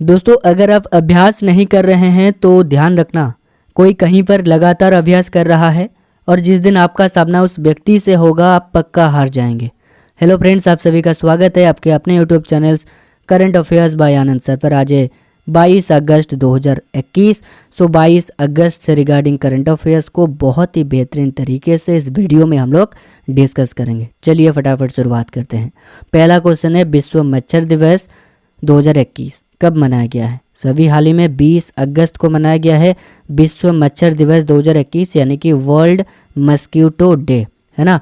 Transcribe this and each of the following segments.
दोस्तों, अगर आप अभ्यास नहीं कर रहे हैं तो ध्यान रखना, कोई कहीं पर लगातार अभ्यास कर रहा है और जिस दिन आपका सामना उस व्यक्ति से होगा आप पक्का हार जाएंगे। हेलो फ्रेंड्स, आप सभी का स्वागत है आपके अपने YouTube channel current affairs by Anand sir पर। आज 22 अगस्त 2021। 22 अगस्त से रिगार्डिंग करंट अफेयर्स को बहुत ही बेहतरीन तरीके से इस वीडियो में हम लोग डिस्कस करेंगे। चलिए फटाफट शुरुआत करते हैं। पहला क्वेश्चन है, विश्व मच्छर दिवस 2021 कब मनाया गया है? सभी हाल ही में 20 अगस्त को मनाया गया है विश्व मच्छर दिवस 2021, यानी कि वर्ल्ड मस्क्यूटो डे, है ना।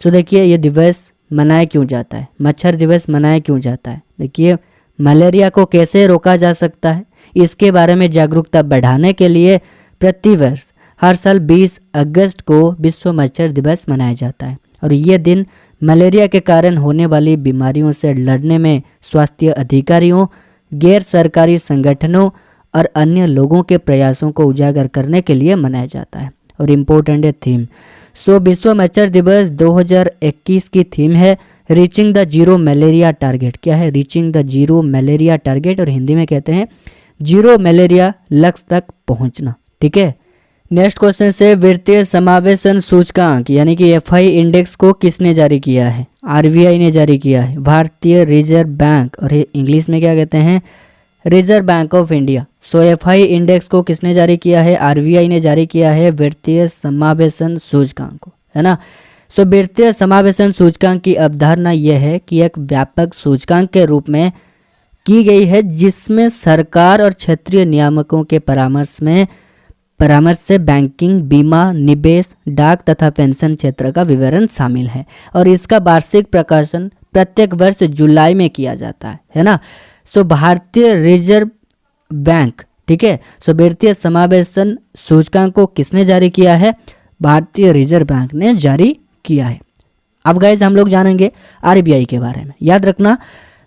सो देखिए, ये दिवस मनाया क्यों जाता है, मच्छर दिवस मनाया क्यों जाता है? देखिए, मलेरिया को कैसे रोका जा सकता है, इसके बारे में जागरूकता बढ़ाने के लिए प्रतिवर्ष हर साल 20 अगस्त को विश्व मच्छर दिवस मनाया जाता है। और ये दिन मलेरिया के कारण होने वाली बीमारियों से लड़ने में स्वास्थ्य अधिकारियों, गैर सरकारी संगठनों और अन्य लोगों के प्रयासों को उजागर करने के लिए मनाया जाता है। और इम्पोर्टेंट है थीम। सो विश्व मच्छर दिवस 2021 की थीम है reaching the zero malaria target. क्या है? Reaching the zero malaria target, और हिंदी में कहते हैं जीरो मलेरिया लक्ष्य तक पहुंचना। ठीक है। नेक्स्ट क्वेश्चन से, वित्तीय समावेशन सूचकांक यानी कि एफआई इंडेक्स को किसने जारी किया है? आरबीआई ने जारी किया है, भारतीय रिजर्व बैंक, और इंग्लिश में क्या कहते हैं? Reserve bank of India. So FI index को किसने जारी किया है? आरबीआई ने जारी किया है वित्तीय समावेशन सूचकांक को, है ना। सो वित्तीय समावेशन सूचकांक की अवधारणा यह है कि एक व्यापक सूचकांक के रूप में की गई है जिसमें सरकार और क्षेत्रीय नियामकों के परामर्श से बैंकिंग, बीमा, निवेश, डाक तथा पेंशन क्षेत्र का विवरण शामिल है। और इसका वार्षिक प्रकाशन प्रत्येक वर्ष जुलाई में किया जाता है ना। सो भारतीय रिजर्व बैंक, ठीक है। सो वित्तीय समावेशन सूचकांक को किसने जारी किया है? भारतीय रिजर्व बैंक ने जारी किया है। अब गाइस हम लोग जानेंगे आरबीआई के बारे में। याद रखना,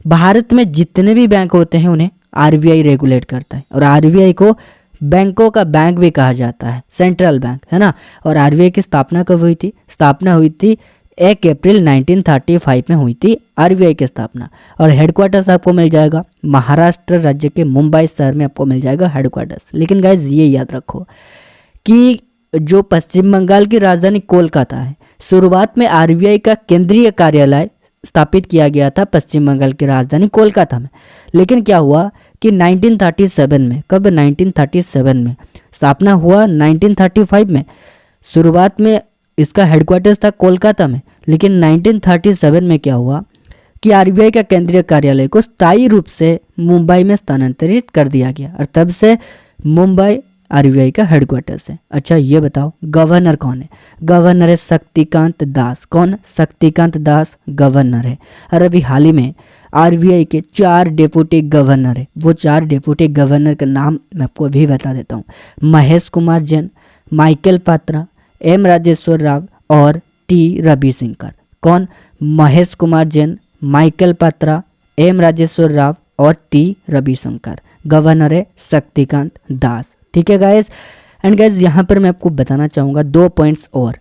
भारत में जितने भी बैंक होते हैं उन्हें आरबीआई रेगुलेट करता है, और आरबीआई को बैंकों का बैंक भी कहा जाता है, सेंट्रल बैंक, है ना। और आरबीआई की स्थापना कब हुई थी? स्थापना हुई थी 1 अप्रैल 1935 में हुई थी आरबीआई की स्थापना। और हेडक्वार्टर्स आपको मिल जाएगा महाराष्ट्र राज्य के मुंबई शहर में, आपको मिल जाएगा हेडक्वार्टर्स। लेकिन गाइज ये याद रखो कि जो पश्चिम बंगाल की राजधानी कोलकाता है, शुरुआत में आरबीआई का केंद्रीय कार्यालय स्थापित किया गया था पश्चिम बंगाल की राजधानी कोलकाता में। लेकिन क्या हुआ कि 1937 में, कब? 1937 में स्थापना हुआ, 1935 में शुरुआत में इसका हेडक्वार्टर्स था कोलकाता में। लेकिन 1937 में क्या हुआ कि आरबीआई का केंद्रीय कार्यालय को स्थायी रूप से मुंबई में स्थानांतरित कर दिया गया, और तब से मुंबई आरबीआई का हेडक्वार्टर्स है। अच्छा, ये बताओ गवर्नर कौन है? गवर्नर है शक्तिकांत दास। कौन? शक्तिकांत दास गवर्नर है। और अभी हाल ही में आरबीआई के 4 डेप्यूटी गवर्नर है। वो 4 डेप्यूटी गवर्नर का नाम मैं आपको अभी बता देता हूँ। महेश कुमार जैन, माइकल पात्रा, एम राजेश्वर राव और टी रविशंकर। कौन? महेश कुमार जैन, माइकल पात्रा, एम राजेश्वर राव और टी रविशंकर। गवर्नर है शक्तिकांत दास। ठीक है गाइस। एंड गाइस, यहाँ पर मैं आपको बताना चाहूँगा 2 पॉइंट्स और।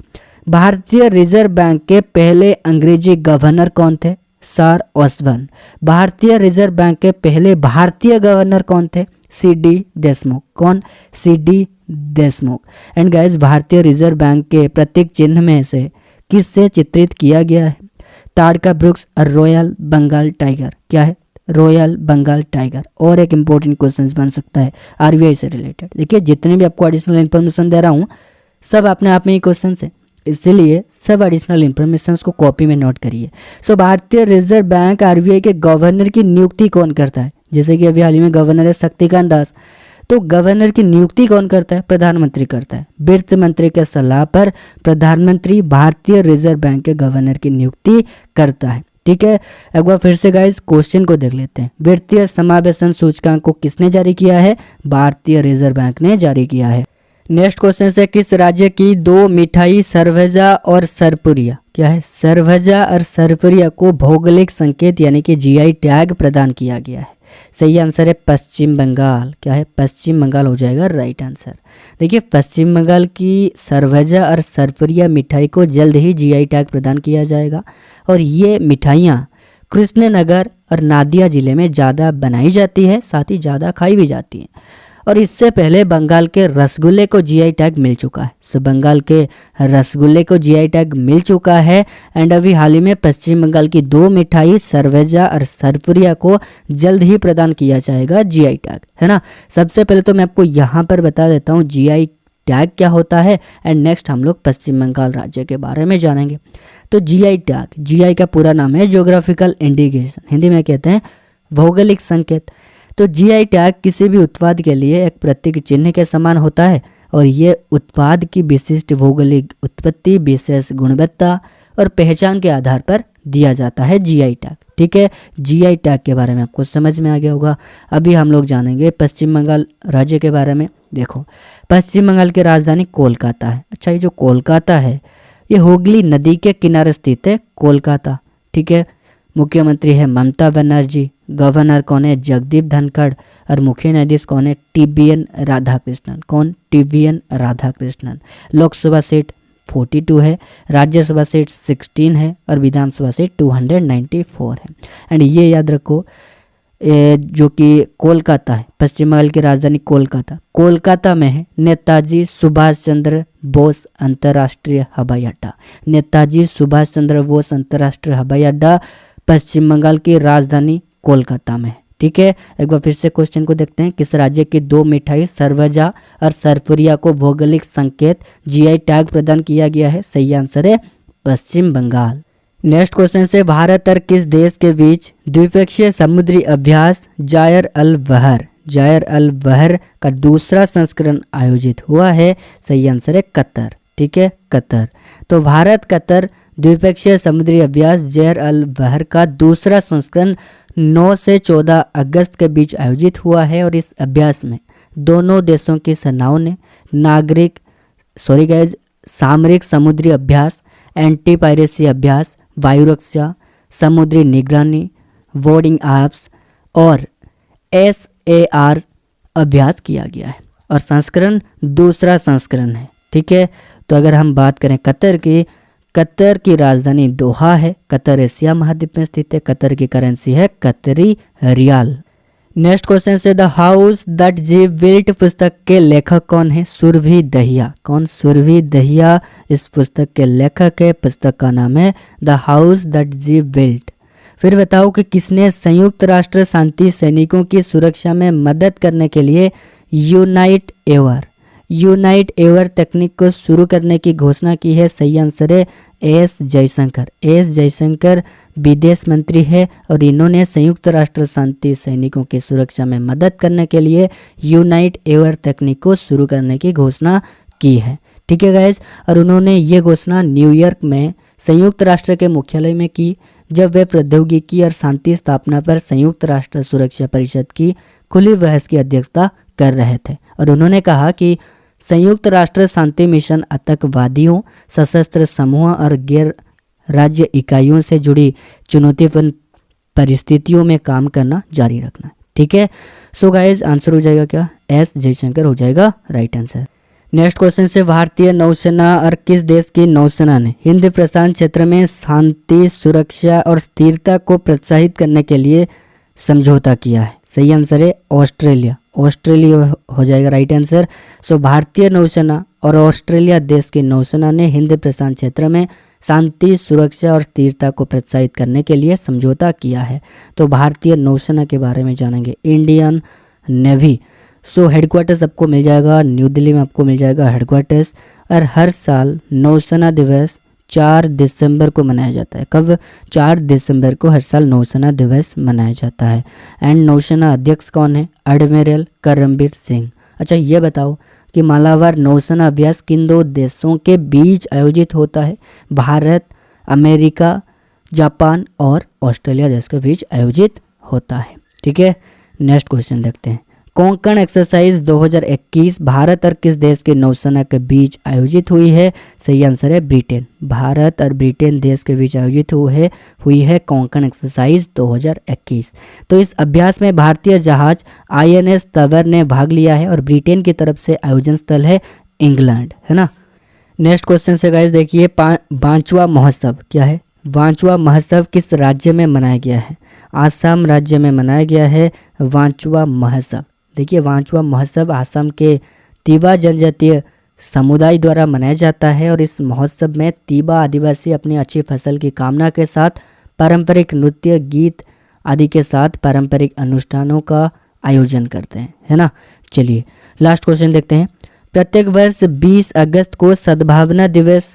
भारतीय रिजर्व बैंक के पहले अंग्रेजी गवर्नर कौन थे? सर ओसबर्न। भारतीय रिजर्व बैंक के पहले भारतीय गवर्नर कौन थे? सीडी देशमुख। कौन? सीडी देशमुख। एंड गाइस, भारतीय रिजर्व बैंक के प्रतीक चिन्ह में से किससे चित्रित किया गया है? ताड़ का वृक्ष और रॉयल बंगाल टाइगर। क्या है? Royal Bengal tiger. और एक इंपॉर्टेंट क्वेश्चन बन सकता है आरबीआई से रिलेटेड। देखिए, जितने भी आपको एडिशनल इन्फॉर्मेशन दे रहा हूँ सब अपने आप में ही क्वेश्चन है, इसलिए सब एडिशनल इन्फॉर्मेशन को कॉपी में नोट करिए। सो भारतीय रिजर्व बैंक आरबीआई के गवर्नर की नियुक्ति कौन करता है? जैसे कि अभी हाल ही में गवर्नर है शक्तिकांत दास, तो गवर्नर की नियुक्ति कौन करता है? प्रधानमंत्री करता है। वित्त मंत्री के सलाह पर प्रधानमंत्री भारतीय रिजर्व बैंक के गवर्नर की नियुक्ति करता है। ठीक है। एक बार फिर से गाइस क्वेश्चन को देख लेते हैं। वित्तीय समावेशन सूचकांक को किसने जारी किया है? भारतीय रिजर्व बैंक ने जारी किया है। नेक्स्ट क्वेश्चन से, किस राज्य की 2 मिठाई सरभजा और सरपुरिया, क्या है? सरभजा और सरपुरिया को भौगोलिक संकेत यानी कि जीआई टैग प्रदान किया गया है? सही आंसर है पश्चिम बंगाल। क्या है? पश्चिम बंगाल हो जाएगा राइट आंसर। देखिए, पश्चिम बंगाल की सरभजा और सरपुरिया मिठाई को जल्द ही जीआई टैग प्रदान किया जाएगा। और ये मिठाइयाँ कृष्णनगर और नादिया जिले में ज़्यादा बनाई जाती है, साथ ही ज़्यादा खाई भी जाती है। और इससे पहले बंगाल के रसगुल्ले को जीआई टैग मिल चुका है। सो बंगाल के रसगुल्ले को जीआई टैग मिल चुका है। एंड अभी हाल ही में पश्चिम बंगाल की 2 मिठाई सरवेजा और सरपुरिया को जल्द ही प्रदान किया जाएगा जीआई टैग, है ना। सबसे पहले तो मैं आपको यहाँ पर बता देता हूँ जीआई टैग क्या होता है, एंड नेक्स्ट हम लोग पश्चिम बंगाल राज्य के बारे में जानेंगे। तो जीआई टैग, जीआई का पूरा नाम है ज्योग्राफिकल इंडिकेशन, हिंदी में कहते हैं भौगोलिक संकेत। तो जीआई टैग किसी भी उत्पाद के लिए एक प्रतीक चिन्ह के समान होता है और ये उत्पाद की विशिष्ट भौगोलिक उत्पत्ति, विशेष गुणवत्ता और पहचान के आधार पर दिया जाता है जीआई टैग। ठीक है, जीआई टैग के बारे में आपको समझ में आ गया होगा। अभी हम लोग जानेंगे पश्चिम बंगाल राज्य के बारे में। देखो, पश्चिम बंगाल की राजधानी कोलकाता है। अच्छा, ये जो कोलकाता है ये हुगली नदी के किनारे स्थित है, कोलकाता। ठीक है, मुख्यमंत्री है ममता बनर्जी, गवर्नर कौन है, जगदीप धनखड़, और मुख्य न्यायाधीश कौन है, टीबीएन राधाकृष्णन। कौन, टीबीएन राधाकृष्णन। लोकसभा सीट 42 है, राज्यसभा सीट 16 है और विधानसभा सीट 294 है। एंड ये याद रखो, जो कि कोलकाता है, पश्चिम बंगाल की राजधानी कोलकाता, कोलकाता में है नेताजी सुभाष चंद्र बोस अंतर्राष्ट्रीय हवाई अड्डा। नेताजी सुभाष चंद्र बोस अंतर्राष्ट्रीय हवाई अड्डा पश्चिम बंगाल की राजधानी कोलकाता में है। ठीक है, एक बार फिर से क्वेश्चन को देखते हैं। किस राज्य की 2 मिठाई सरवजा और सरपुरिया को भौगोलिक संकेत जीआई टैग प्रदान किया गया है? सही आंसर है पश्चिम बंगाल। नेक्स्ट क्वेश्चन से, भारत और किस देश के बीच द्विपक्षीय समुद्री अभ्यास जायर अल बहर का दूसरा संस्करण आयोजित हुआ है? सही आंसर है कतर। ठीक है, कतर। तो भारत कतर द्विपक्षीय समुद्री अभ्यास जायर अल बहर का दूसरा संस्करण 9 से 14 अगस्त के बीच आयोजित हुआ है। और इस अभ्यास में दोनों देशों की सेनाओं ने सामरिक समुद्री अभ्यास, एंटी पायरेसी अभ्यास, वायुरक्षा, समुद्री निगरानी, बोर्डिंग एप्स और SAR अभ्यास किया गया है। और संस्करण दूसरा संस्करण है। ठीक है, तो अगर हम बात करें कतर की राजधानी दोहा है। कतर एशिया महाद्वीप में स्थित है। कतर की करेंसी है कतरी रियाल। नेक्स्ट क्वेश्चन से, द हाउस दैट जीव बिल्ट पुस्तक के लेखक कौन है? सुरभि दहिया। कौन? सुरभि दहिया इस पुस्तक के लेखक है। पुस्तक का नाम है द हाउस दैट जीव बिल्ट। फिर बताओ कि किसने संयुक्त राष्ट्र शांति सैनिकों की सुरक्षा में मदद करने के लिए यूनाइट एवर तकनीक को शुरू करने की घोषणा की है? सही आंसर है एस जयशंकर विदेश मंत्री है और इन्होंने संयुक्त राष्ट्र शांति सैनिकों की सुरक्षा में मदद करने के लिए यूनाइट एवर तकनीक को शुरू करने की घोषणा की है। ठीक है गाइज, और उन्होंने ये घोषणा न्यूयॉर्क में संयुक्त राष्ट्र के मुख्यालय में की, जब वे प्रौद्योगिकी और शांति स्थापना पर संयुक्त राष्ट्र सुरक्षा परिषद की खुली बहस की अध्यक्षता कर रहे थे। और उन्होंने कहा कि संयुक्त राष्ट्र शांति मिशन आतंकवादियों, सशस्त्र समूह और गैर राज्य इकाइयों से जुड़ी चुनौतीपूर्ण परिस्थितियों में काम करना जारी रखना। ठीक है, सो गाइज आंसर हो जाएगा क्या? एस जयशंकर हो जाएगा राइट आंसर। नेक्स्ट क्वेश्चन से, भारतीय नौसेना और किस देश की नौसेना ने हिंद प्रशांत क्षेत्र में शांति, सुरक्षा और स्थिरता को प्रोत्साहित करने के लिए समझौता किया है? सही आंसर है ऑस्ट्रेलिया हो जाएगा राइट आंसर। सो भारतीय नौसेना और ऑस्ट्रेलिया देश की नौसेना ने हिंद प्रशांत क्षेत्र में शांति, सुरक्षा और स्थिरता को प्रोत्साहित करने के लिए समझौता किया है। तो भारतीय नौसेना के बारे में जानेंगे। इंडियन नेवी, सो हेडक्वार्टर्स आपको मिल जाएगा न्यू दिल्ली में, आपको मिल जाएगा हेडक्वार्टर्स। और हर साल नौसेना दिवस 4 दिसंबर को मनाया जाता है। कब? 4 दिसंबर को हर साल नौसेना दिवस मनाया जाता है। एंड नौसेना अध्यक्ष कौन है? एडमिरल करमबीर सिंह। अच्छा, ये बताओ कि मालाबार नौसेना अभ्यास किन 2 देशों के बीच आयोजित होता है? भारत, अमेरिका, जापान और ऑस्ट्रेलिया देश के बीच आयोजित होता है। ठीक है, नेक्स्ट क्वेश्चन देखते हैं। कोंकण एक्सरसाइज 2021 भारत और किस देश की नौसेना के बीच आयोजित हुई है? सही आंसर है ब्रिटेन। भारत और ब्रिटेन देश के बीच आयोजित हुई है कोंकण एक्सरसाइज 2021। तो इस अभ्यास में भारतीय जहाज INS तवर ने भाग लिया है और ब्रिटेन की तरफ से आयोजन स्थल है इंग्लैंड, है ना। नेक्स्ट क्वेश्चन से गाइस देखिए, 5वां महोत्सव क्या है? वांचुआ महोत्सव किस राज्य में मनाया गया है? आसाम राज्य में मनाया गया है वांचुआ महोत्सव। देखिए, वांचुआ महोत्सव आसाम के तिवा जनजातीय समुदाय द्वारा मनाया जाता है और इस महोत्सव में तिवा आदिवासी अपनी अच्छी फसल की कामना के साथ पारंपरिक नृत्य, गीत आदि के साथ पारंपरिक अनुष्ठानों का आयोजन करते हैं, है ना। चलिए लास्ट क्वेश्चन देखते हैं। प्रत्येक वर्ष 20 अगस्त को सद्भावना दिवस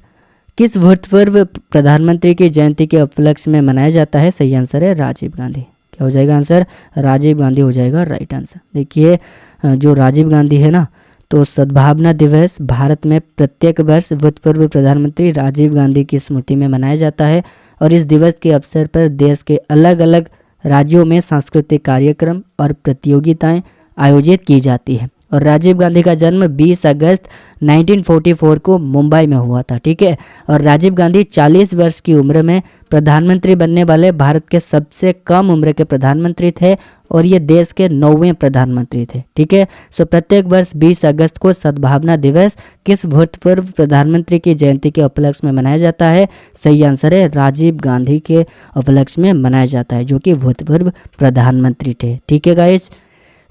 किस भूतपूर्व प्रधानमंत्री की जयंती के उपलक्ष्य में मनाया जाता है? सही आंसर है राजीव गांधी। क्या हो जाएगा आंसर? राजीव गांधी हो जाएगा राइट आंसर। देखिए, जो राजीव गांधी है ना, तो सद्भावना दिवस भारत में प्रत्येक वर्ष भूतपूर्व प्रधानमंत्री राजीव गांधी की स्मृति में मनाया जाता है और इस दिवस के अवसर पर देश के अलग अलग राज्यों में सांस्कृतिक कार्यक्रम और प्रतियोगिताएं आयोजित की जाती है। और राजीव गांधी का जन्म 20 अगस्त 1944 को मुंबई में हुआ था, ठीक है। और राजीव गांधी 40 वर्ष की उम्र में प्रधानमंत्री बनने वाले भारत के सबसे कम उम्र के प्रधानमंत्री थे और ये देश के 9वें प्रधानमंत्री थे, ठीक है। सो प्रत्येक वर्ष 20 अगस्त को सद्भावना दिवस किस भूतपूर्व प्रधानमंत्री की जयंती के उपलक्ष्य में मनाया जाता है? सही आंसर है राजीव गांधी के उपलक्ष्य में मनाया जाता है, जो कि भूतपूर्व प्रधानमंत्री थे, ठीक है गाइज।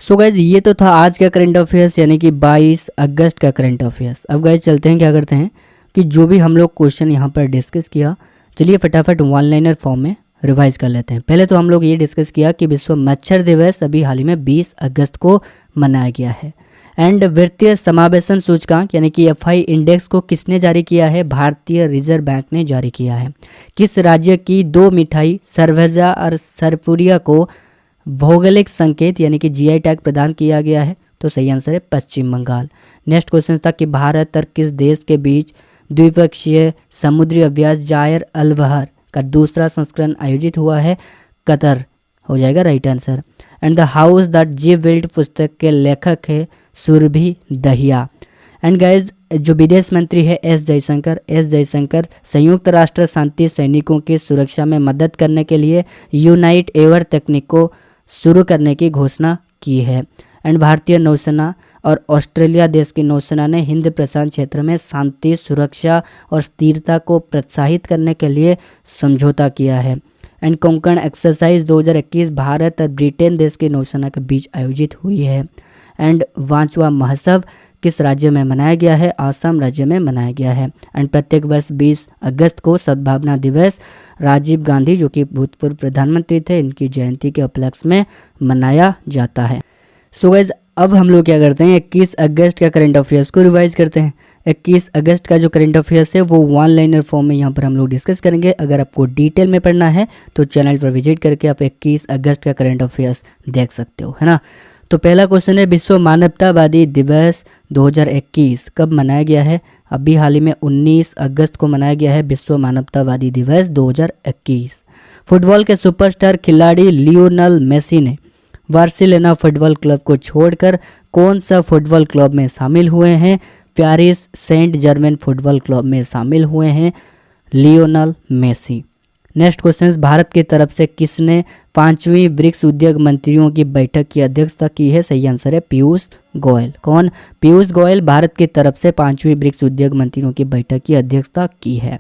सो गाइज, ये तो था आज का करंट अफेयर्स, यानी कि 22 अगस्त का करंट अफेयर्स। अब गाइज चलते हैं, क्या करते हैं कि जो भी हम लोग क्वेश्चन यहाँ पर डिस्कस किया, चलिए फटाफट वन लाइनर फॉर्म में रिवाइज कर लेते हैं। पहले तो हम लोग ये डिस्कस किया कि विश्व मच्छर दिवस अभी हाल ही में 20 अगस्त को मनाया गया है। एंड वित्तीय समावेशन सूचकांक यानी कि FI इंडेक्स को किसने जारी किया है? भारतीय रिजर्व बैंक ने जारी किया है। किस राज्य की 2 मिठाई सरभजा और सरपुरिया को भौगोलिक संकेत यानी कि GI टैग प्रदान किया गया है? तो सही आंसर है पश्चिम बंगाल। नेक्स्ट क्वेश्चन था कि भारत और किस देश के बीच द्विपक्षीय समुद्री अभ्यास जायर अल बहर का दूसरा संस्करण आयोजित हुआ है? कतर हो जाएगा right answer. And the house that जी बिल्ड पुस्तक के लेखक है सुरभि दहिया। एंड गाइज, जो विदेश मंत्री है एस जयशंकर संयुक्त राष्ट्र शांति सैनिकों की सुरक्षा में मदद करने के लिए यूनाइट एवर तकनीक को शुरू करने की घोषणा की है। एंड भारतीय नौसेना और ऑस्ट्रेलिया देश की नौसेना ने हिंद प्रशांत क्षेत्र में शांति, सुरक्षा और स्थिरता को प्रोत्साहित करने के लिए समझौता किया है। एंड कोंकण एक्सरसाइज 2021 भारत और ब्रिटेन देश की नौसेना के बीच आयोजित हुई है। एंड वांचुआ महोत्सव किस राज्य में मनाया गया है? आसाम राज्य में मनाया गया है। एंड प्रत्येक वर्ष 20 अगस्त को सद्भावना दिवस राजीव गांधी, जो कि भूतपूर्व प्रधानमंत्री थे, इनकी जयंती के उपलक्ष्य में मनाया जाता है। सो गाइज, अब हम लोग क्या करते हैं, 21 अगस्त का करंट अफेयर्स को रिवाइज करते हैं। 21 अगस्त का जो करंट अफेयर्स है वो वन लाइनर फॉर्म में यहाँ पर हम लोग डिस्कस करेंगे। अगर आपको डिटेल में पढ़ना है तो चैनल पर विजिट करके आप 21 अगस्त का करंट अफेयर्स देख सकते हो, है ना। तो पहला क्वेश्चन है, विश्व मानवतावादी दिवस 2021 कब मनाया गया है? अभी हाल ही में 19 अगस्त को मनाया गया है विश्व मानवतावादी दिवस 2021। फुटबॉल के सुपरस्टार खिलाड़ी लियोनेल मेसी ने बार्सिलोना फुटबॉल क्लब को छोड़कर कौन सा फुटबॉल क्लब में शामिल हुए हैं? Paris Saint Germain football club में शामिल हुए हैं Lionel Messi. Next question, Bharat की तरफ से किसने 5वीं ब्रिक्स उद्योग मंत्रियों की बैठक की अध्यक्षता की है? सही आंसर है पीयूष गोयल। कौन? पीयूष गोयल भारत की तरफ से 5वीं ब्रिक्स उद्योग मंत्रियों की बैठक की अध्यक्षता की है।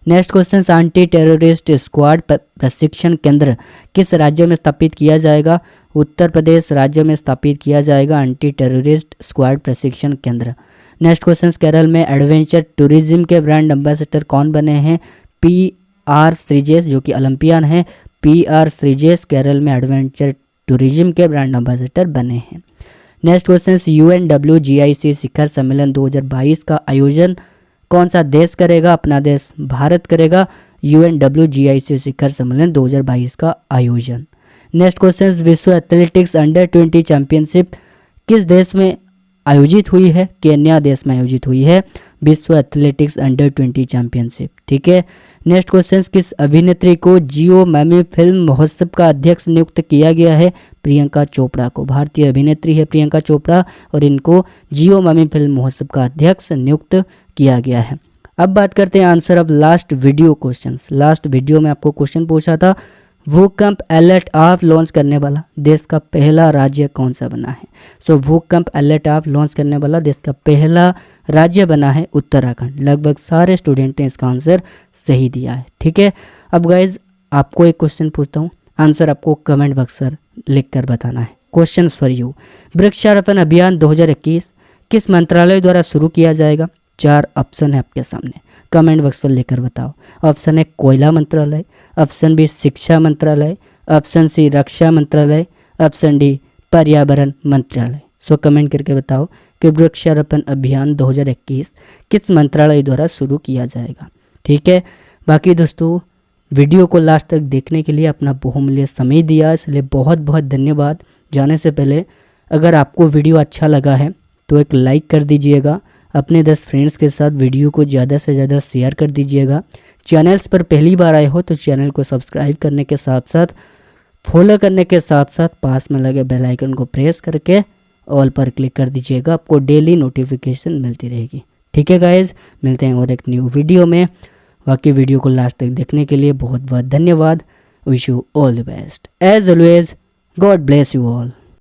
Next question, anti terrorist squad प्रशिक्षण केंद्र किस राज्य में स्थापित किया जाएगा? उत्तर प्रदेश राज्य में स्थापित किया जाएगा एंटी टेररिस्ट स्क्वाड प्रशिक्षण केंद्र। नेक्स्ट क्वेश्चन, केरल में एडवेंचर टूरिज्म के ब्रांड एम्बेसडर कौन बने हैं? PR श्रीजेश, जो कि ओलंपियन हैं। PR श्रीजेश केरल में एडवेंचर टूरिज्म के ब्रांड एम्बेसडर बने हैं। नेक्स्ट क्वेश्चन, UNWGIC शिखर सम्मेलन 2022 का आयोजन कौन सा देश करेगा? अपना देश भारत करेगा UNWGIC शिखर सम्मेलन 2022 का आयोजन। नेक्स्ट क्वेश्चन, विश्व एथलेटिक्स अंडर-20 चैंपियनशिप किस देश में आयोजित हुई है? केन्या देश में आयोजित हुई है विश्व एथलेटिक्स अंडर-20 चैंपियनशिप, ठीक है। नेक्स्ट क्वेश्चन, किस अभिनेत्री को जियो मैमी फिल्म महोत्सव का अध्यक्ष नियुक्त किया गया है? प्रियंका चोपड़ा को। भारतीय अभिनेत्री है प्रियंका चोपड़ा और इनको जियो मैमी फिल्म महोत्सव का अध्यक्ष नियुक्त किया गया है। अब बात करते हैं answer of last video questions. Last video में आपको क्वेश्चन पूछा था, भूकंप अलर्ट आप लॉन्च करने वाला देश का पहला राज्य कौन सा बना है? सो भूकंप अलर्ट आप लॉन्च करने वाला देश का पहला राज्य बना है उत्तराखंड। लगभग सारे स्टूडेंट ने इसका आंसर सही दिया है, ठीक है। अब गाइज आपको एक क्वेश्चन पूछता हूँ, आंसर आपको कमेंट बॉक्स पर लिख कर बताना है। क्वेश्चन फॉर यू, वृक्षारोपण अभियान 2021 किस मंत्रालय द्वारा शुरू किया जाएगा? 4 ऑप्शन है आपके सामने, कमेंट बॉक्स पर लेकर बताओ। ऑप्शन ए कोयला मंत्रालय, ऑप्शन बी शिक्षा मंत्रालय, ऑप्शन सी रक्षा मंत्रालय, ऑप्शन डी पर्यावरण मंत्रालय। सो कमेंट करके बताओ कि वृक्षारोपण अभियान 2021 किस मंत्रालय द्वारा शुरू किया जाएगा। ठीक है, बाकी दोस्तों वीडियो को लास्ट तक देखने के लिए अपना बहुमूल्य समय दिया, इसलिए बहुत बहुत धन्यवाद। जाने से पहले अगर आपको वीडियो अच्छा लगा है तो एक लाइक कर दीजिएगा, अपने 10 फ्रेंड्स के साथ वीडियो को ज़्यादा से ज़्यादा शेयर कर दीजिएगा। चैनल्स पर पहली बार आए हो तो चैनल को सब्सक्राइब करने के साथ साथ फॉलो करने के साथ साथ पास में लगे बेल आइकन को प्रेस करके ऑल पर क्लिक कर दीजिएगा, आपको डेली नोटिफिकेशन मिलती रहेगी। ठीक है गाइज, मिलते हैं और एक न्यू वीडियो में। बाकी वीडियो को लास्ट तक देखने के लिए बहुत बहुत धन्यवाद। Wish you all the best. As always, God bless you all.